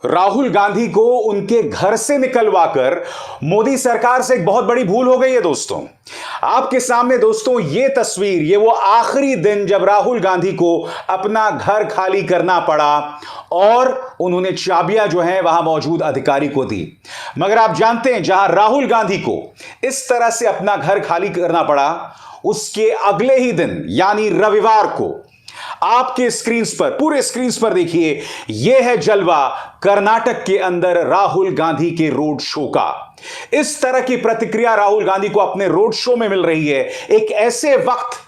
राहुल गांधी को उनके घर से निकलवाकर मोदी सरकार से एक बहुत बड़ी भूल हो गई है दोस्तों। आपके सामने दोस्तों ये तस्वीर, ये वो आखिरी दिन जब राहुल गांधी को अपना घर खाली करना पड़ा और उन्होंने चाबियां जो हैं वहां मौजूद अधिकारी को दी। मगर आप जानते हैं जहां राहुल गांधी को इस तरह से अपना घर खाली करना पड़ा, उसके अगले ही दिन यानी रविवार को आपके स्क्रीन पर, पूरे स्क्रीन पर देखिए, यह है जलवा कर्नाटक के अंदर राहुल गांधी के रोड शो का। इस तरह की प्रतिक्रिया राहुल गांधी को अपने रोड शो में मिल रही है एक ऐसे वक्त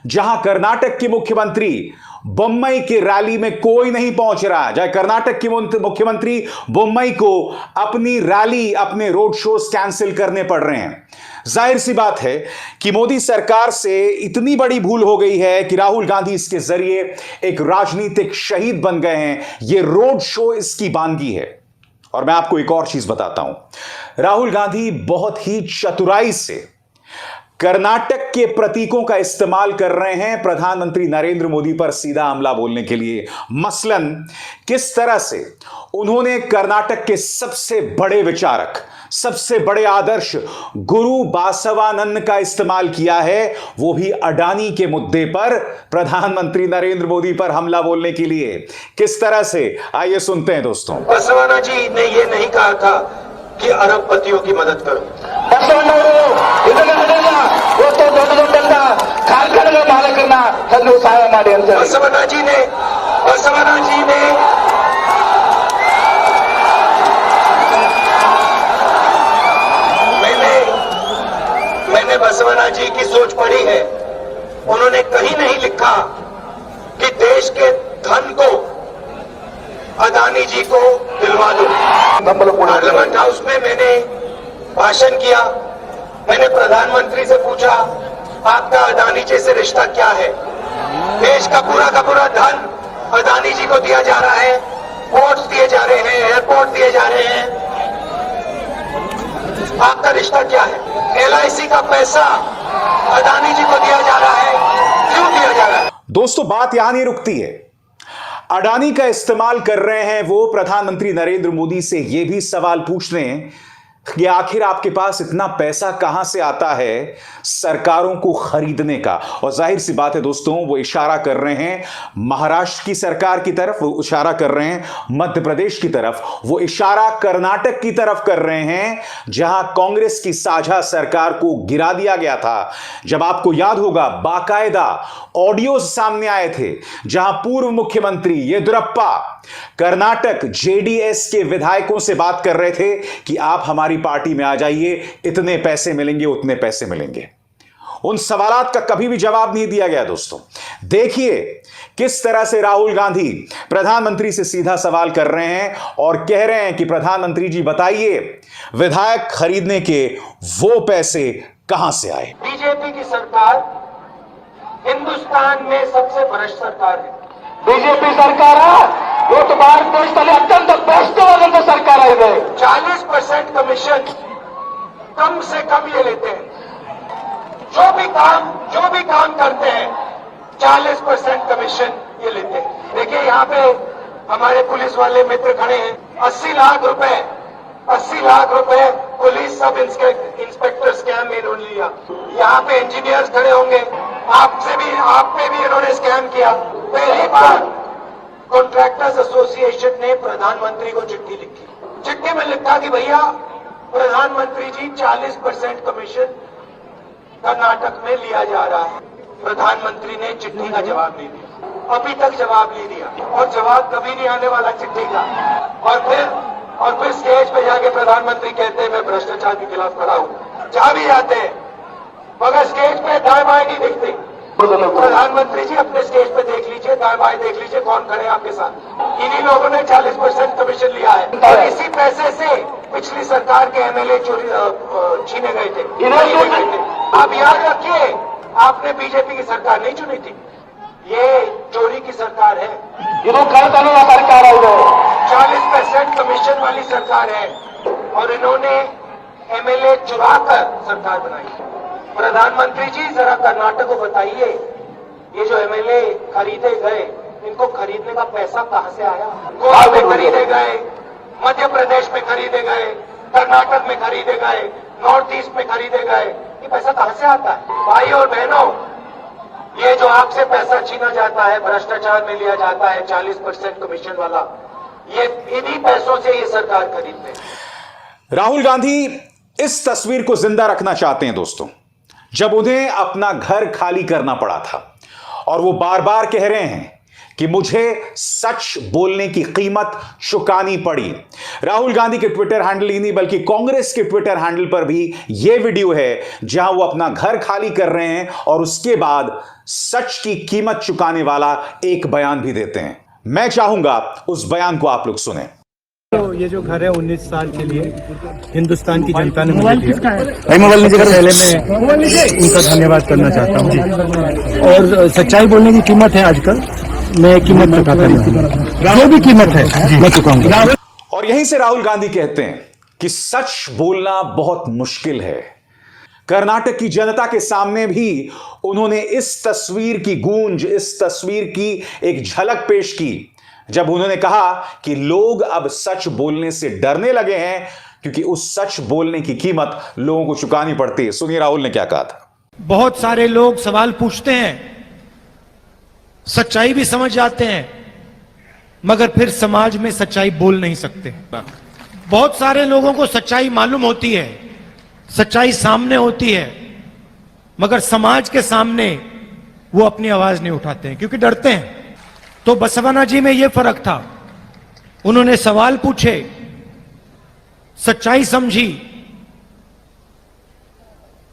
जहां कर्नाटक के मुख्यमंत्री बोम्मई की रैली में कोई नहीं पहुंच रहा, जहां कर्नाटक के मुख्यमंत्री बोम्मई को अपनी रैली, अपने रोड शोज कैंसिल करने पड़ रहे हैं। जाहिर सी बात है कि मोदी सरकार से इतनी बड़ी भूल हो गई है कि राहुल गांधी इसके जरिए एक राजनीतिक शहीद बन गए हैं। यह रोड शो इसकी बानगी है। और मैं आपको एक और चीज बताता हूं, राहुल गांधी बहुत ही चतुराई से कर्नाटक के प्रतीकों का इस्तेमाल कर रहे हैं प्रधानमंत्री नरेंद्र मोदी पर सीधा हमला बोलने के लिए। मसलन किस तरह से उन्होंने कर्नाटक के सबसे बड़े विचारक, सबसे बड़े आदर्श गुरु बासवानंद का इस्तेमाल किया है, वो भी अडानी के मुद्दे पर प्रधानमंत्री नरेंद्र मोदी पर हमला बोलने के लिए। किस तरह से, आइए सुनते हैं दोस्तों। बसवना जी ने ये नहीं कहा था कि अरबपतियों की मदद करो। बसवना जी ने मैंने बसवना जी की सोच पढ़ी है। उन्होंने कहीं नहीं लिखा कि देश के धन को अदानी जी को दिलवा दो। पार्लियामेंट हाउस में मैंने भाषण किया। मैंने प्रधानमंत्री से पूछा, आपका अदानी जी से रिश्ता क्या है? देश का पूरा धन अदानी जी को दिया जा रहा है, पोर्ट्स दिए जा रहे हैं, एयरपोर्ट दिए जा रहे हैं। आपका रिश्ता क्या है? LIC का पैसा अदानी जी को दिया जा रहा है, क्यों दिया जा रहा है? दोस्तों, बात यहां नहीं रुकती है। अडानी का इस्तेमाल कर रहे हैं वो प्रधानमंत्री नरेंद्र मोदी से यह भी सवाल पूछ रहे हैं कि आखिर आपके पास इतना पैसा कहां से आता है सरकारों को खरीदने का। और जाहिर सी बात है दोस्तों, वो इशारा कर रहे हैं महाराष्ट्र की सरकार की तरफ, वो इशारा कर रहे हैं मध्य प्रदेश की तरफ, वो इशारा कर्नाटक की तरफ कर रहे हैं जहां कांग्रेस की साझा सरकार को गिरा दिया गया था। जब आपको याद होगा, बाकायदा ऑडियो सामने आए थे जहां पूर्व मुख्यमंत्री येदियुरप्पा कर्नाटक JDS के विधायकों से बात कर रहे थे कि आप हमारी पार्टी में आ जाइए, इतने पैसे मिलेंगे, उतने पैसे मिलेंगे। उन सवालात का कभी भी जवाब नहीं दिया गया दोस्तों। देखिए किस तरह से राहुल गांधी प्रधानमंत्री से सीधा सवाल कर रहे हैं और कह रहे हैं कि प्रधानमंत्री जी बताइए, विधायक खरीदने के वो पैसे कहां से आए? बीजेपी की सरकार हिंदुस्तान में सबसे भ्रष्ट सरकार है। ಬಿಜೆಪಿ ಸರ್ಕಾರ ಇವತ್ತು ಭಾರತ ದೇಶದಲ್ಲಿ ಅತ್ಯಂತ ಭ್ರಷ್ಟವಾದಂತ ಸರ್ಕಾರ ಇದೆ। 40% कमीशन कम से कम ये लेते हैं। जो भी काम करते हैं 40% कमीशन ये लेते हैं। देखिए यहाँ पे हमारे पुलिस वाले मित्र खड़े हैं। 80 लाख रुपए पुलिस सब इंस्पेक्टर स्कैम में इन्होंने लिया। यहाँ पे इंजीनियर्स खड़े होंगे, आप पे भी इन्होंने स्कैम किया। पहली बार कॉन्ट्रैक्टर्स एसोसिएशन ने प्रधानमंत्री को चिट्ठी लिखी। चिट्ठी में लिखा कि भैया प्रधानमंत्री जी 40% कमीशन कर्नाटक में लिया जा रहा है। प्रधानमंत्री ने चिट्ठी का जवाब नहीं दिया, अभी तक जवाब नहीं दिया और जवाब कभी नहीं आने वाला चिट्ठी का। और फिर स्टेज पे जाके प्रधानमंत्री कहते हैं मैं भ्रष्टाचार के खिलाफ खड़ा हूं। जा भी जाते हैं मगर स्टेज पे दाएं बाएं नहीं दिखती। प्रधानमंत्री जी अपने स्टेज पे देख लीजिए, दाएं बाएं देख लीजिए कौन खड़े हैं आपके साथ। इन्हीं लोगों ने 40% कमीशन लिया है और इसी पैसे से पिछली सरकार के MLA छीने गए थे। आप याद रखिए, आपने बीजेपी की सरकार नहीं चुनी थी, ये चोरी की सरकार है। ಇದು ಕಳ್ಳತನದ ಸರ್ಕಾರ ಇದು। 40% कमीशन वाली सरकार है और इन्होंने MLA चुराकर सरकार बनाई। प्रधानमंत्री जी जरा कर्नाटक को बताइए, ये जो MLA खरीदे गए, इनको खरीदने का पैसा कहां से आया? गोवा में खरीदे गए, कर्नाटक में खरीदे गए, नॉर्थ ईस्ट में खरीदे गए, ये पैसा कहां से आता है? भाई और बहनों, ये जो आपसे पैसा छीना जाता है, भ्रष्टाचार में लिया जाता है 40% कमीशन वाला, ये इन्हीं पैसों से ये सरकार खरीदते हैं। राहुल गांधी इस तस्वीर को जिंदा रखना चाहते हैं दोस्तों, जब उन्हें अपना घर खाली करना पड़ा था और वो बार बार कह रहे हैं कि मुझे सच बोलने की कीमत चुकानी पड़ी। राहुल गांधी के ट्विटर हैंडल ही नहीं बल्कि कांग्रेस के ट्विटर हैंडल पर भी यह वीडियो है जहां वो अपना घर खाली कर रहे हैं और उसके बाद सच की कीमत चुकाने वाला एक बयान भी देते हैं। मैं चाहूंगा उस बयान को आप लोग सुने। तो ये जो घर है 19 साल के लिए हिंदुस्तान की जनता ने मुझे दिया। पहले मैं उनका धन्यवाद करना चाहता हूँ। और सच्चाई बोलने की कीमत है, आजकल मैं कीमत चुकाता हूँ, जो भी कीमत है मैं चुकाऊंगा। और यहीं से राहुल गांधी कहते हैं कि सच बोलना बहुत मुश्किल है। कर्नाटक की जनता के सामने भी उन्होंने इस तस्वीर की गूंज, इस तस्वीर की एक झलक पेश की जब उन्होंने कहा कि लोग अब सच बोलने से डरने लगे हैं क्योंकि उस सच बोलने की कीमत लोगों को चुकानी पड़ती है। सुनिए राहुल ने क्या कहा था। बहुत सारे लोग सवाल पूछते हैं, सच्चाई भी समझ जाते हैं, मगर फिर समाज में सच्चाई बोल नहीं सकते। बहुत सारे लोगों को सच्चाई मालूम होती है, सच्चाई सामने होती है, मगर समाज के सामने वो अपनी आवाज नहीं उठाते हैं क्योंकि डरते हैं। तो बसवन्ना जी में यह फर्क था, उन्होंने सवाल पूछे, सच्चाई समझी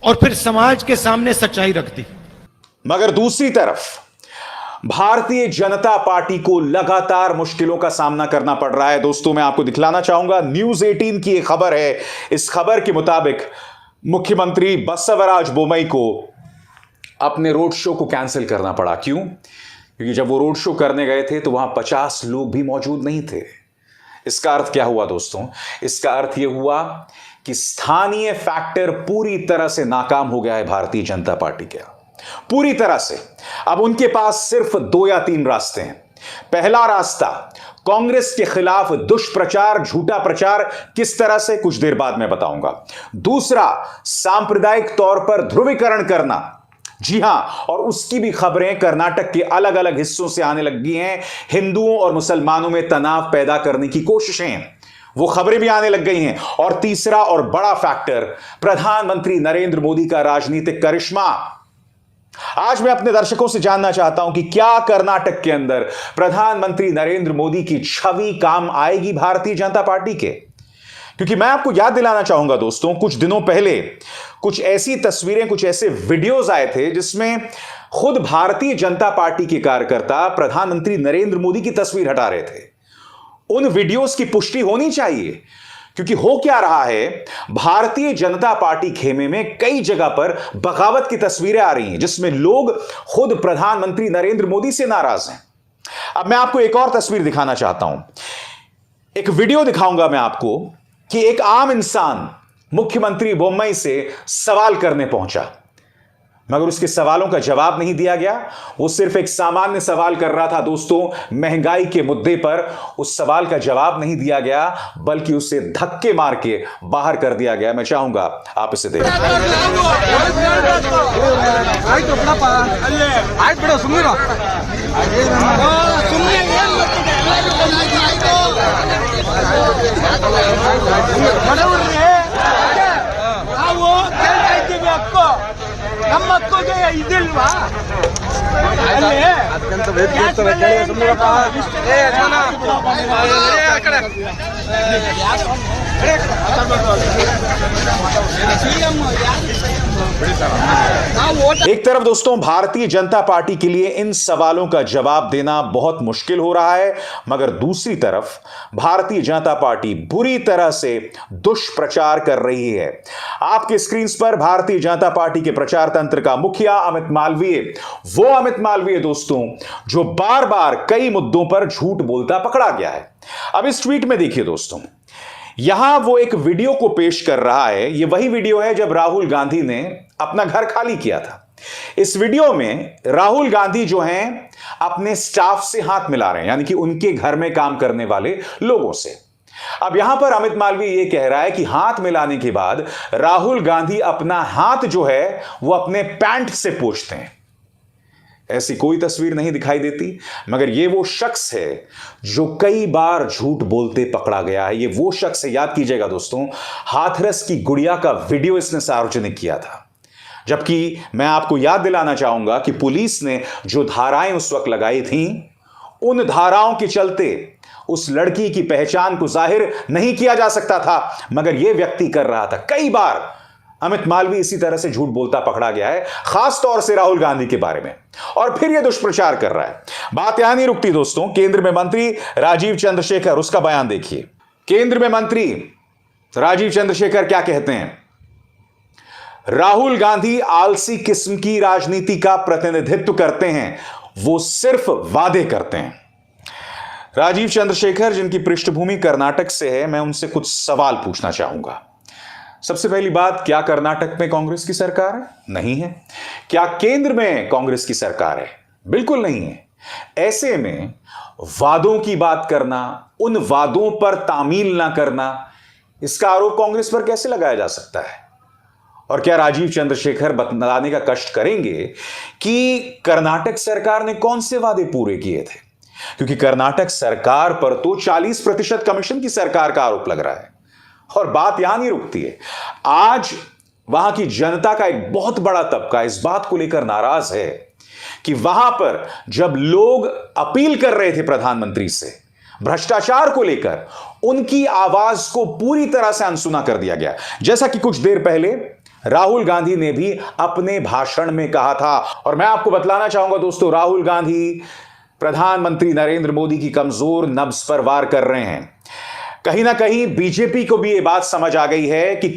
और फिर समाज के सामने सच्चाई रख दी। मगर दूसरी तरफ भारतीय जनता पार्टी को लगातार मुश्किलों का सामना करना पड़ रहा है। दोस्तों मैं आपको दिखलाना चाहूंगा, न्यूज 18 की एक खबर है। इस खबर के मुताबिक मुख्यमंत्री बसवराज बोम्मई को अपने रोड शो को कैंसिल करना पड़ा। क्यों? क्योंकि जब वो रोड शो करने गए थे तो वहां 50 लोग भी मौजूद नहीं थे। इसका अर्थ क्या हुआ दोस्तों? इसका अर्थ यह हुआ कि स्थानीय फैक्टर पूरी तरह से नाकाम हो गया है भारतीय जनता पार्टी का, पूरी तरह से। अब उनके पास सिर्फ 2 या 3 रास्ते हैं। पहला रास्ता कांग्रेस के खिलाफ दुष्प्रचार, झूठा प्रचार, किस तरह से, कुछ देर बाद मैं बताऊंगा। दूसरा, सांप्रदायिक तौर पर ध्रुवीकरण करना। जी हां, और उसकी भी खबरें कर्नाटक के अलग अलग हिस्सों से आने लगी हैं। हिंदुओं और मुसलमानों में तनाव पैदा करने की कोशिशें, वो खबरें भी आने लग गई हैं। और तीसरा और बड़ा फैक्टर, प्रधानमंत्री नरेंद्र मोदी का राजनीतिक करिश्मा। आज मैं अपने दर्शकों से जानना चाहता हूं कि क्या कर्नाटक के अंदर प्रधानमंत्री नरेंद्र मोदी की छवि काम आएगी भारतीय जनता पार्टी के? क्योंकि मैं आपको याद दिलाना चाहूंगा दोस्तों, कुछ दिनों पहले कुछ ऐसी तस्वीरें, कुछ ऐसे वीडियोस आए थे जिसमें खुद भारतीय जनता पार्टी के कार्यकर्ता प्रधानमंत्री नरेंद्र मोदी की तस्वीर हटा रहे थे। उन वीडियोस की पुष्टि होनी चाहिए, क्योंकि हो क्या रहा है, भारतीय जनता पार्टी खेमे में कई जगह पर बगावत की तस्वीरें आ रही हैं जिसमें लोग खुद प्रधानमंत्री नरेंद्र मोदी से नाराज हैं। अब मैं आपको एक और तस्वीर दिखाना चाहता हूं। एक वीडियो दिखाऊंगा मैं आपको कि एक आम इंसान मुख्यमंत्री बोम्मई से सवाल करने पहुंचा, मगर उसके सवालों का जवाब नहीं दिया गया। वो सिर्फ एक सामान्य सवाल कर रहा था दोस्तों, महंगाई के मुद्दे पर। उस सवाल का जवाब नहीं दिया गया, बल्कि उसे धक्के मार के बाहर कर दिया गया। मैं चाहूंगा आप इसे देखें। ನಮ್ಮ ಮಕ್ಕಳಿಗೆ ಇದಿಲ್ವಾ? ಅತ್ಯಂತ एक तरफ दोस्तों भारतीय जनता पार्टी के लिए इन सवालों का जवाब देना बहुत मुश्किल हो रहा है, मगर दूसरी तरफ भारतीय जनता पार्टी बुरी तरह से दुष्प्रचार कर रही है। आपके स्क्रीन पर भारतीय जनता पार्टी के प्रचार तंत्र का मुखिया अमित मालवीय, वो अमित मालवीय दोस्तों जो बार बार कई मुद्दों पर झूठ बोलता पकड़ा गया है। अब इस ट्वीट में देखिए दोस्तों, यहां वो एक वीडियो को पेश कर रहा है। यह वही वीडियो है जब राहुल गांधी ने अपना घर खाली किया था। इस वीडियो में राहुल गांधी जो हैं अपने स्टाफ से हाथ मिला रहे हैं, यानी कि उनके घर में काम करने वाले लोगों से। अब यहां पर अमित मालवीय यह कह रहा है कि हाथ मिलाने के बाद राहुल गांधी अपना हाथ जो है वो अपने पैंट से पोंछते हैं। ऐसी कोई तस्वीर नहीं दिखाई देती, मगर यह वो शख्स है जो कई बार झूठ बोलते पकड़ा गया है। यह वो शख्स है, याद कीजिएगा दोस्तों, हाथरस की गुड़िया का वीडियो इसने सार्वजनिक किया था। जबकि मैं आपको याद दिलाना चाहूंगा कि पुलिस ने जो धाराएं उस वक्त लगाई थीं, उन धाराओं के चलते उस लड़की की पहचान को जाहिर नहीं किया जा सकता था, मगर यह व्यक्ति कर रहा था। कई बार अमित मालवीय इसी तरह से झूठ बोलता पकड़ा गया है, खास तौर से राहुल गांधी के बारे में, और फिर यह दुष्प्रचार कर रहा है। बात यहां नहीं रुकती दोस्तों। केंद्र में मंत्री राजीव चंद्रशेखर, उसका बयान देखिए। केंद्र में मंत्री राजीव चंद्रशेखर क्या कहते हैं? राहुल गांधी आलसी किस्म की राजनीति का प्रतिनिधित्व करते हैं, वो सिर्फ वादे करते हैं। राजीव चंद्रशेखर, जिनकी पृष्ठभूमि कर्नाटक से है, मैं उनसे कुछ सवाल पूछना चाहूंगा। सबसे पहली बात, क्या कर्नाटक में कांग्रेस की सरकार है? नहीं है। क्या केंद्र में कांग्रेस की सरकार है? बिल्कुल नहीं है। ऐसे में वादों की बात करना, उन वादों पर तामील ना करना, इसका आरोप कांग्रेस पर कैसे लगाया जा सकता है? और क्या राजीव चंद्रशेखर बताने का कष्ट करेंगे कि कर्नाटक सरकार ने कौन से वादे पूरे किए थे? क्योंकि कर्नाटक सरकार पर तो 40% कमीशन की सरकार का आरोप लग रहा है। और बात यहां नहीं रुकती है। आज वहां की जनता का एक बहुत बड़ा तबका इस बात को लेकर नाराज है कि वहां पर जब लोग अपील कर रहे थे प्रधानमंत्री से भ्रष्टाचार को लेकर, उनकी आवाज को पूरी तरह से अनसुना कर दिया गया। जैसा कि कुछ देर पहले राहुल गांधी ने भी अपने भाषण में कहा था। और मैं आपको बतलाना चाहूंगा दोस्तों, राहुल गांधी प्रधानमंत्री नरेंद्र मोदी की कमजोर नब्ज पर वार कर रहे हैं। कहीं ना कहीं बीजेपी को भी यह बात समझ आ गई है कि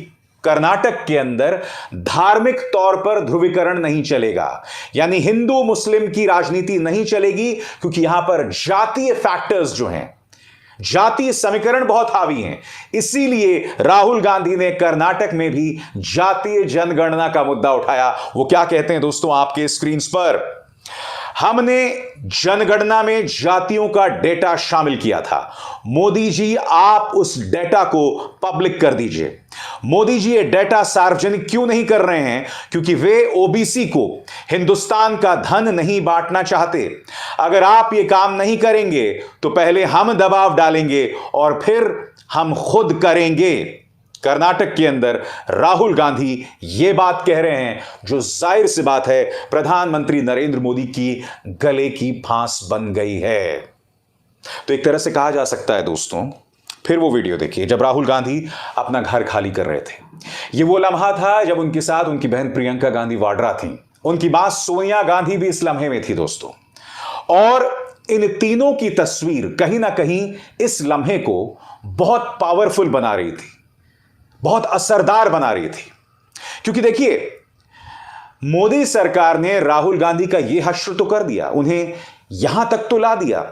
कर्नाटक के अंदर धार्मिक तौर पर ध्रुवीकरण नहीं चलेगा, यानी हिंदू मुस्लिम की राजनीति नहीं चलेगी, क्योंकि यहां पर जातीय फैक्टर्स जो हैं, जातीय समीकरण बहुत हावी हैं। इसीलिए राहुल गांधी ने कर्नाटक में भी जातीय जनगणना का मुद्दा उठाया। वो क्या कहते हैं दोस्तों आपके स्क्रीन पर? हमने जनगणना में जातियों का डेटा शामिल किया था। मोदी जी, आप उस डेटा को पब्लिक कर दीजिए। मोदी जी ये डेटा सार्वजनिक क्यों नहीं कर रहे हैं? क्योंकि वे ओबीसी को हिंदुस्तान का धन नहीं बांटना चाहते। अगर आप ये काम नहीं करेंगे तो पहले हम दबाव डालेंगे और फिर हम खुद करेंगे। कर्नाटक के अंदर राहुल गांधी ये बात कह रहे हैं जो जाहिर सी बात है प्रधानमंत्री नरेंद्र मोदी की गले की फांस बन गई है। तो एक तरह से कहा जा सकता है दोस्तों, फिर वो वीडियो देखिए जब राहुल गांधी अपना घर खाली कर रहे थे। ये वो लम्हा था जब उनके साथ उनकी बहन प्रियंका गांधी वाड्रा थी, उनकी मां सोनिया गांधी भी इस लम्हे में थी दोस्तों। और इन तीनों की तस्वीर कहीं ना कहीं इस लम्हे को बहुत पावरफुल बना रही थी, बहुत असरदार बना रही थी। क्योंकि देखिए, मोदी सरकार ने राहुल गांधी का यह हश्र तो कर दिया, उन्हें यहां तक तो ला दिया,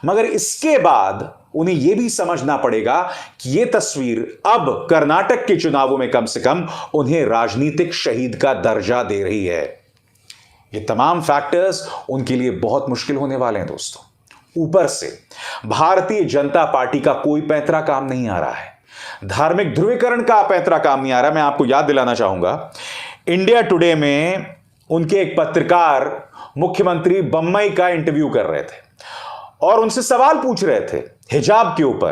मगर इसके बाद उन्हें यह भी समझना पड़ेगा कि यह तस्वीर अब कर्नाटक के चुनावों में कम से कम उन्हें राजनीतिक शहीद का दर्जा दे रही है। ये तमाम फैक्टर्स उनके लिए बहुत मुश्किल होने वाले हैं दोस्तों। ऊपर से भारतीय जनता पार्टी का कोई पैंतरा काम नहीं आ रहा है, धार्मिक ध्रुवीकरण का पैंतरा काम नहीं आ रहा। मैं आपको याद दिलाना चाहूंगा, इंडिया टुडे में उनके एक पत्रकार मुख्यमंत्री बम्मई का इंटरव्यू कर रहे थे और उनसे सवाल पूछ रहे थे हिजाब के ऊपर।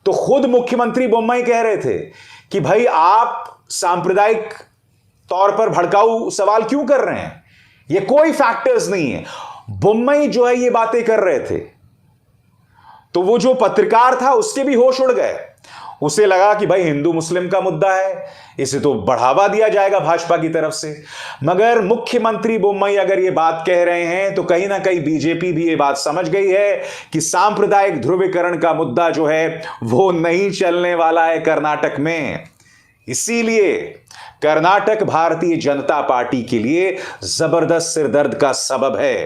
तो खुद मुख्यमंत्री बम्मई कह रहे थे कि भाई आप सांप्रदायिक तौर पर भड़काऊ सवाल क्यों कर रहे हैं, ये कोई फैक्टर्स नहीं है। बम्मई जो है ये बातें कर रहे थे, तो वो जो पत्रकार था उसके भी होश उड़ गए। उसे लगा कि भाई हिंदू मुस्लिम का मुद्दा है, इसे तो बढ़ावा दिया जाएगा भाजपा की तरफ से। मगर मुख्यमंत्री बोम्मई अगर ये बात कह रहे हैं तो कहीं ना कहीं बीजेपी भी ये बात समझ गई है कि सांप्रदायिक ध्रुवीकरण का मुद्दा जो है वो नहीं चलने वाला है कर्नाटक में। इसीलिए कर्नाटक भारतीय जनता पार्टी के लिए जबरदस्त सिरदर्द का सबब है।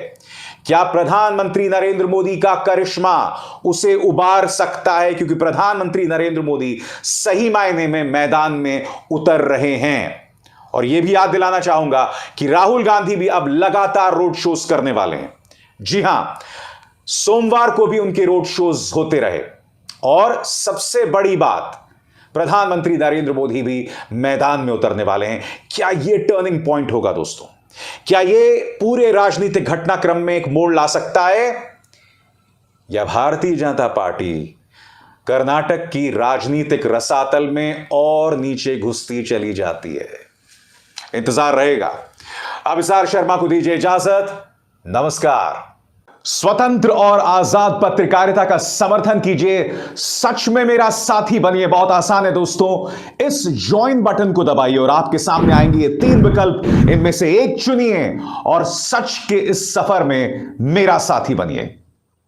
क्या प्रधानमंत्री नरेंद्र मोदी का करिश्मा उसे उबार सकता है? क्योंकि प्रधानमंत्री नरेंद्र मोदी सही मायने में मैदान में उतर रहे हैं। और यह भी याद दिलाना चाहूंगा कि राहुल गांधी भी अब लगातार रोड शोज करने वाले हैं। जी हां, सोमवार को भी उनके रोड शोज होते रहे। और सबसे बड़ी बात, प्रधानमंत्री नरेंद्र मोदी भी मैदान में उतरने वाले हैं। क्या यह टर्निंग पॉइंट होगा दोस्तों? क्या यह पूरे राजनीतिक घटनाक्रम में एक मोड़ ला सकता है, या भारतीय जनता पार्टी कर्नाटक की राजनीतिक रसातल में और नीचे घुसती चली जाती है? इंतजार रहेगा। अभिसार शर्मा को दीजिए इजाजत। नमस्कार। स्वतंत्र और आजाद पत्रकारिता का समर्थन कीजिए, सच में मेरा साथी बनिए। बहुत आसान है दोस्तों, इस ज्वाइन बटन को दबाइए और आपके सामने आएंगे ये 3 विकल्प, इनमें से एक चुनिए और सच के इस सफर में मेरा साथी बनिए।